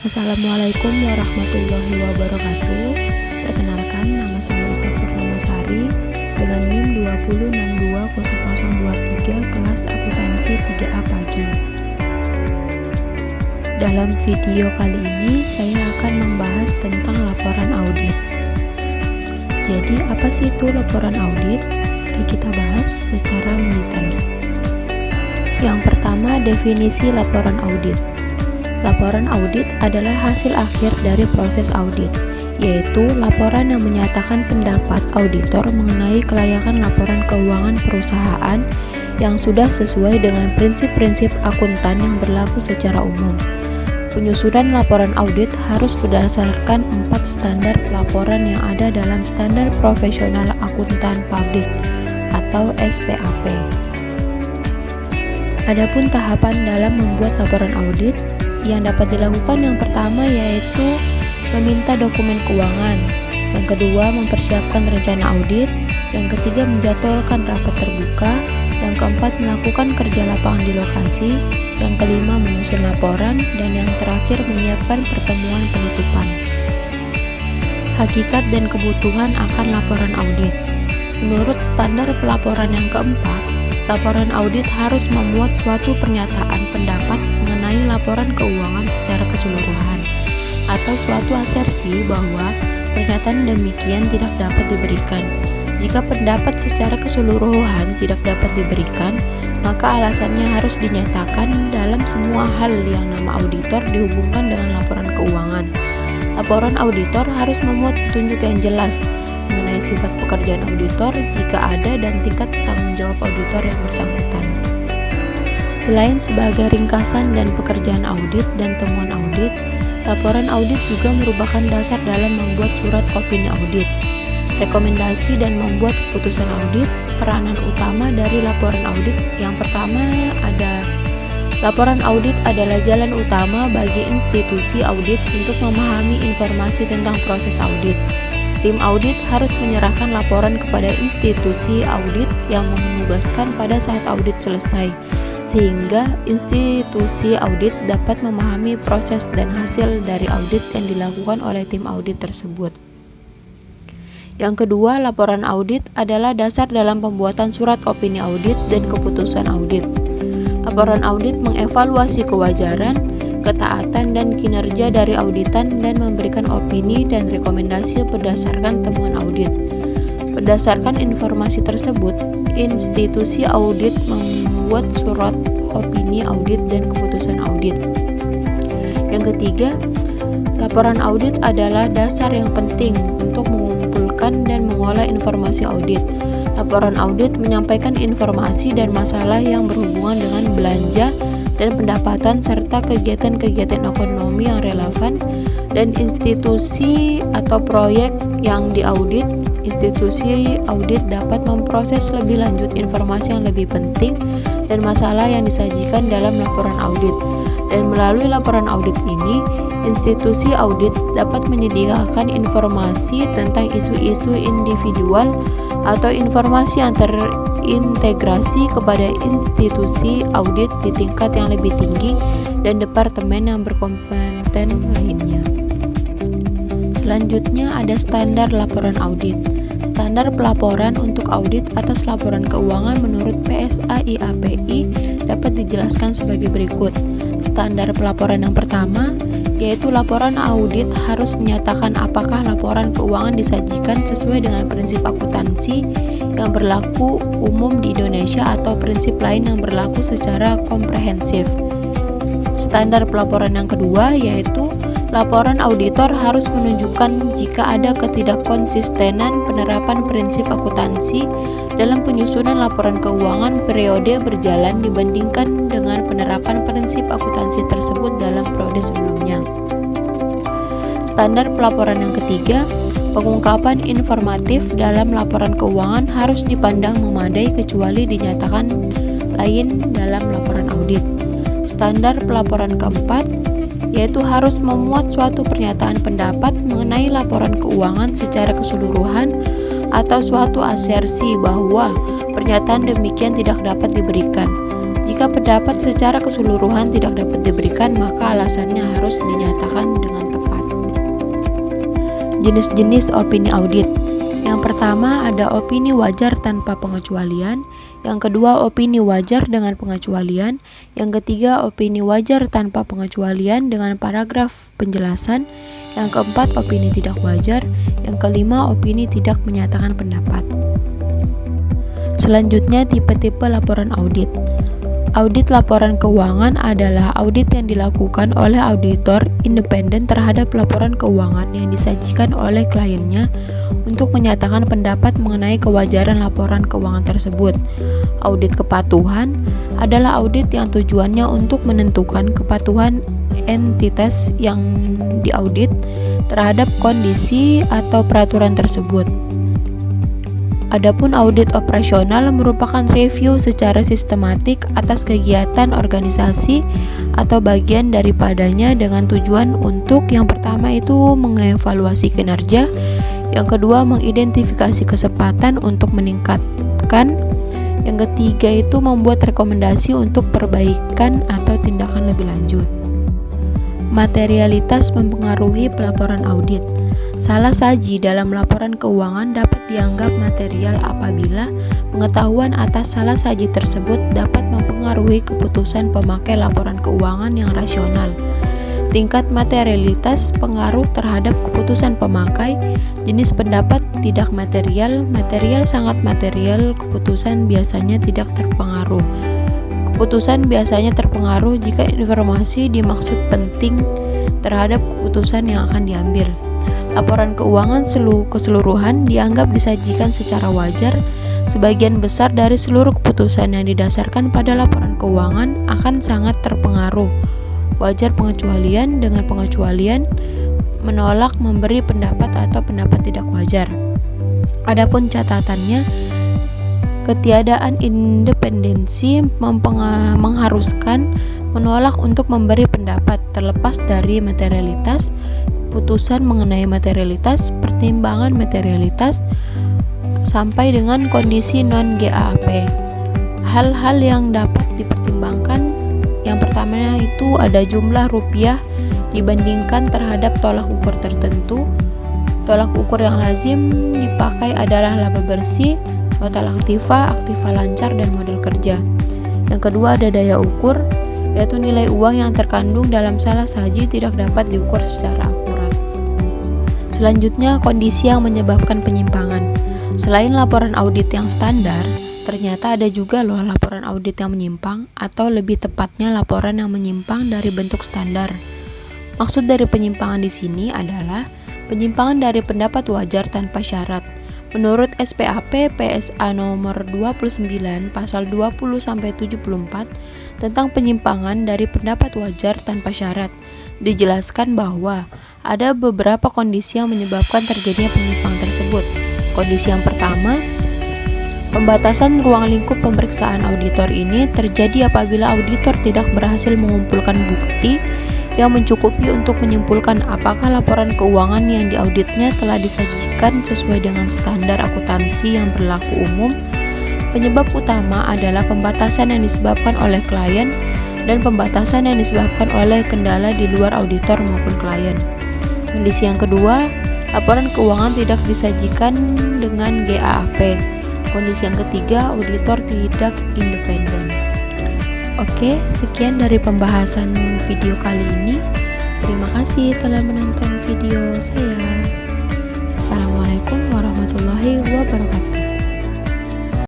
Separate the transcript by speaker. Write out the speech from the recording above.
Speaker 1: Assalamualaikum warahmatullahi wabarakatuh. Perkenalkan, nama saya Ita Purnamasari dengan NIM 206200023 kelas akuntansi 3A pagi. Dalam video kali ini saya akan membahas tentang laporan audit. Jadi apa sih itu laporan audit? Mari kita bahas secara mendetail. Yang pertama, definisi laporan audit. Laporan audit adalah hasil akhir dari proses audit, yaitu laporan yang menyatakan pendapat auditor mengenai kelayakan laporan keuangan perusahaan yang sudah sesuai dengan prinsip-prinsip akuntan yang berlaku secara umum. Penyusunan laporan audit harus berdasarkan 4 standar pelaporan yang ada dalam Standar Profesional Akuntan Publik atau SPAP. Adapun tahapan dalam membuat laporan audit yang dapat dilakukan, yang pertama yaitu meminta dokumen keuangan, yang kedua mempersiapkan rencana audit, yang ketiga menjadwalkan rapat terbuka, yang keempat melakukan kerja lapangan di lokasi, yang kelima menyusun laporan, dan yang terakhir menyiapkan pertemuan penutupan. Hakikat dan kebutuhan akan laporan audit. Menurut standar pelaporan yang keempat, laporan audit harus memuat suatu pernyataan pendapat mengenai laporan keuangan secara keseluruhan atau suatu asersi bahwa pernyataan demikian tidak dapat diberikan. Jika pendapat secara keseluruhan tidak dapat diberikan, maka alasannya harus dinyatakan dalam semua hal yang nama auditor dihubungkan dengan laporan keuangan. Laporan auditor harus memuat petunjuk yang jelas mengenai sifat pekerjaan auditor jika ada dan tingkat tanggung jawab auditor yang bersangkutan. Selain sebagai ringkasan dan pekerjaan audit dan temuan audit, laporan audit juga merupakan dasar dalam membuat surat opini audit, rekomendasi dan membuat keputusan audit. Peranan utama dari laporan audit yang pertama ada laporan audit adalah jalan utama bagi institusi audit untuk memahami informasi tentang proses audit. Tim audit harus menyerahkan laporan kepada institusi audit yang menugaskan pada saat audit selesai, sehingga institusi audit dapat memahami proses dan hasil dari audit yang dilakukan oleh tim audit tersebut. Yang kedua, laporan audit adalah dasar dalam pembuatan surat opini audit dan keputusan audit. Laporan audit mengevaluasi kewajaran, ketaatan dan kinerja dari auditan dan memberikan opini dan rekomendasi berdasarkan temuan audit. Berdasarkan informasi tersebut, institusi audit membuat surat opini audit dan keputusan audit. Yang ketiga, laporan audit adalah dasar yang penting untuk mengumpulkan dan mengolah informasi audit. Laporan audit menyampaikan informasi dan masalah yang berhubungan dengan belanja dan pendapatan serta kegiatan-kegiatan ekonomi yang relevan dan institusi atau proyek yang diaudit. Institusi audit dapat memproses lebih lanjut informasi yang lebih penting dan masalah yang disajikan dalam laporan audit. Dan melalui laporan audit ini, institusi audit dapat menyediakan informasi tentang isu-isu individual atau informasi yang terintegrasi kepada institusi audit di tingkat yang lebih tinggi dan departemen yang berkompeten lainnya. Selanjutnya ada standar laporan audit. Standar pelaporan untuk audit atas laporan keuangan menurut PSAI/API dapat dijelaskan sebagai berikut. Standar pelaporan yang pertama yaitu laporan audit harus menyatakan apakah laporan keuangan disajikan sesuai dengan prinsip akuntansi yang berlaku umum di Indonesia atau prinsip lain yang berlaku secara komprehensif. Standar pelaporan yang kedua yaitu laporan auditor harus menunjukkan jika ada ketidakkonsistenan penerapan prinsip akuntansi dalam penyusunan laporan keuangan periode berjalan dibandingkan dengan penerapan prinsip akuntansi tersebut dalam periode sebelumnya. Standar pelaporan yang ketiga, pengungkapan informatif dalam laporan keuangan harus dipandang memadai kecuali dinyatakan lain dalam laporan audit. Standar pelaporan keempat yaitu harus memuat suatu pernyataan pendapat mengenai laporan keuangan secara keseluruhan atau suatu asersi bahwa pernyataan demikian tidak dapat diberikan. Jika pendapat secara keseluruhan tidak dapat diberikan, maka alasannya harus dinyatakan dengan tepat. Jenis-jenis opini audit. Yang pertama ada opini wajar tanpa pengecualian, yang kedua opini wajar dengan pengecualian, yang ketiga opini wajar tanpa pengecualian dengan paragraf penjelasan, yang keempat opini tidak wajar, yang kelima opini tidak menyatakan pendapat. Selanjutnya tipe-tipe laporan audit. Audit laporan keuangan adalah audit yang dilakukan oleh auditor independen terhadap laporan keuangan yang disajikan oleh kliennya untuk menyatakan pendapat mengenai kewajaran laporan keuangan tersebut. Audit kepatuhan adalah audit yang tujuannya untuk menentukan kepatuhan entitas yang diaudit terhadap kondisi atau peraturan tersebut. Adapun audit operasional merupakan review secara sistematik atas kegiatan organisasi atau bagian daripadanya dengan tujuan untuk yang pertama itu mengevaluasi kinerja, yang kedua mengidentifikasi kesempatan untuk meningkatkan, yang ketiga itu membuat rekomendasi untuk perbaikan atau tindakan lebih lanjut. Materialitas mempengaruhi pelaporan audit. Salah saji dalam laporan keuangan dapat dianggap material apabila pengetahuan atas salah saji tersebut dapat mempengaruhi keputusan pemakai laporan keuangan yang rasional. Tingkat materialitas pengaruh terhadap keputusan pemakai. Jenis pendapat tidak material, material sangat material, keputusan biasanya tidak terpengaruh. Keputusan biasanya terpengaruh jika informasi dimaksud penting terhadap keputusan yang akan diambil. Laporan keuangan keseluruhan dianggap disajikan secara wajar. Sebagian besar dari seluruh keputusan yang didasarkan pada laporan keuangan akan sangat terpengaruh. Wajar pengecualian dengan pengecualian menolak memberi pendapat atau pendapat tidak wajar. Adapun catatannya, ketiadaan independensi mengharuskan menolak untuk memberi pendapat terlepas dari materialitas, keputusan mengenai materialitas, pertimbangan materialitas, sampai dengan kondisi non-GAAP. Hal-hal yang dapat dipertimbangkan, yang pertamanya itu ada jumlah rupiah dibandingkan terhadap tolak ukur tertentu. Tolak ukur yang lazim dipakai adalah laba bersih, total aktiva, aktiva lancar, dan modal kerja. Yang kedua ada daya ukur, yaitu nilai uang yang terkandung dalam salah saji tidak dapat diukur secara akurat. Selanjutnya, kondisi yang menyebabkan penyimpangan. Selain laporan audit yang standar, ternyata ada juga loh laporan audit yang menyimpang, atau lebih tepatnya laporan yang menyimpang dari bentuk standar. Maksud dari penyimpangan di sini adalah penyimpangan dari pendapat wajar tanpa syarat. Menurut SPAP PSA nomor 29 pasal 20-74 tentang penyimpangan dari pendapat wajar tanpa syarat, dijelaskan bahwa ada beberapa kondisi yang menyebabkan terjadinya penyimpangan tersebut. Kondisi yang pertama, pembatasan ruang lingkup pemeriksaan auditor ini terjadi apabila auditor tidak berhasil mengumpulkan bukti yang mencukupi untuk menyimpulkan apakah laporan keuangan yang diauditnya telah disajikan sesuai dengan standar akuntansi yang berlaku umum. Penyebab utama adalah pembatasan yang disebabkan oleh klien dan pembatasan yang disebabkan oleh kendala di luar auditor maupun klien. Kondisi yang kedua, laporan keuangan tidak disajikan dengan GAAP. Kondisi yang ketiga, auditor tidak independen. Oke, sekian dari pembahasan video kali ini. Terima kasih telah menonton video saya.